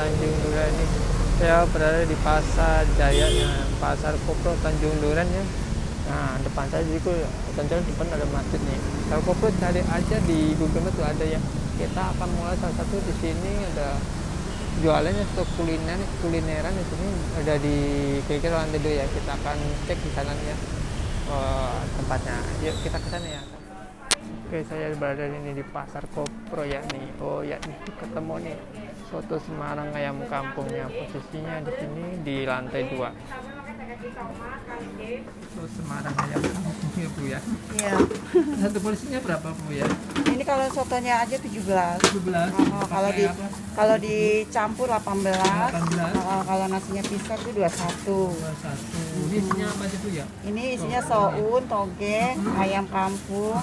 Tanjung Duren nih. Saya berada di Pasar Jaya, Pasar Kopro Tanjung Duren ya. Nah, depan saya juga tentunya depan ada masjid nih. Pasar Kopro cari aja di Google Maps tuh ada ya. Kita akan mulai salah satu di sini ada jualannya atau kulineran di sini ada di kira-kira lantai 2 ya. Kita akan cek di sana ya. Tempatnya. Yuk kita ke sana ya. Oke, saya berada ini di Pasar Kopro ya nih. Oh ya, nih ketemu nih soto Semarang ayam kampungnya. Posisinya di sini di lantai 2. Soto Semarang ayam kampung ya Bu ya. Iya. Satu porsinya berapa Bu ya? Ini kalau sotonya aja 17. 17. Kalau dicampur 18. 18. Kalau nasinya pisah itu 21. 21. Ini isinya apa aja Bu ya? Ini isinya soun, toge, ayam kampung,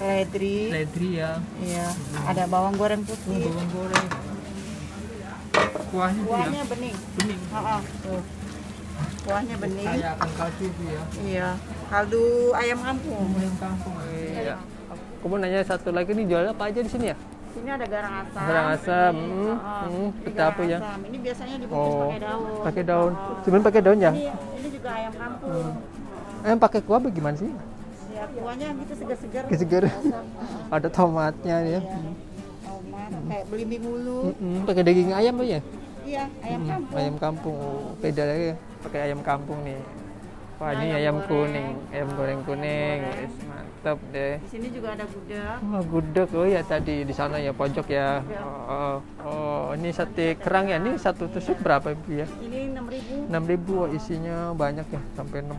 seledri. Seledri ya. Iya. Ada bawang goreng putih. Bawang goreng. Kuahnya Bu ya? Kuahnya bening. Bening. Tuh. Kuahnya bening. Kayak akan kaldu Bu ya. Iya. Kaldu ayam kampung. Ayam kampung. Iya. Aku mau nanya satu lagi nih, jualnya apa aja di sini ya? Ini ada garang asam. Garang asam. Ini Peta apa ya? asam. Ini biasanya dibungkus pakai daun. Pakai daun. Cuman pakai daun ya? Ini juga ayam kampung. Pakai kuah bagaimana sih? Ya, kuahnya gitu segar-segar. Segar. Asam. Ada tomatnya ya. Iya. Tomat kayak belimbing ulu. Pakai daging ayam Bu ya? Iya, ayam kampung. Ayam kampung. Oh, beda lagi ya. Pakai ayam kampung nih. Wah, ini ayam Ayam kuning, ayam goreng kuning. Wes, mantap deh. Di sini juga ada gudeg. Wah, gudeg. Oh ya tadi di sana ya pojok ya. Oh, ini sate kerang ya. Ini satu tusuk berapa Bu ya? Ini 6.000. 6.000. Oh, isinya banyak ya, sampai 6.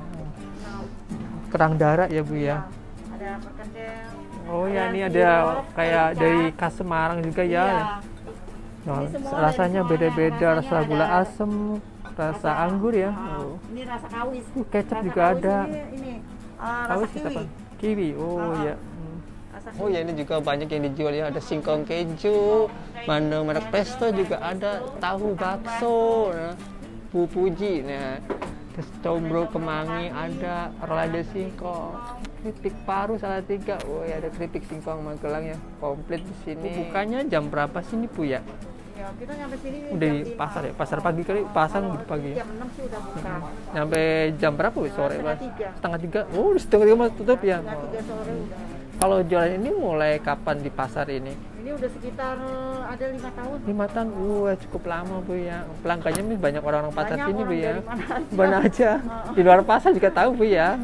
Kerang darah ya Bu ya. Ada perkedel. Oh ya, ini sirup, ada kayak kecap. dari khas Semarang juga ya. Iya. Nah, Ini semua rasanya dari beda-beda, semuanya. rasa Rasanya gula ada- asem, rasa anggur ya. Oh. Ini rasa kawis. Kecap Rasa juga kawis ada. Ini rasa Kawis kiwi. apa? Kiwi. Oh ya. Rasa Oh ya, ini juga banyak yang dijual ya. Ada singkong keju, bandeng merek pesto juga ada, tahu bakso, nah, pupuji, nah, terus combro kemangi ada, rolade singkong, keripik paru Salatiga. Oh ya, ada keripik singkong Magelang ya, komplit di sini. Bukanya jam berapa sih ini Bu ya? Ya, kita nyampe sini Udah jam di 5. pasar ya, pasar pagi kali, pasar udah pagi. Jam 6 sih udah buka. Nyampe jam berapa Bu? Sore Setengah Mas? 3. Setengah 3. Oh, setengah 3 masih tutup ya. Setengah 3 sore udah. Kalau jualan ini mulai kapan di pasar ini? Ini udah sekitar ada 5 tahun. 5 tahun, cukup lama Bu ya. Pelanggannya nih banyak orang-orang pasar Banyak sini Bu orang ya. dari mana aja. Mana aja. Di luar pasar juga tahu Bu ya.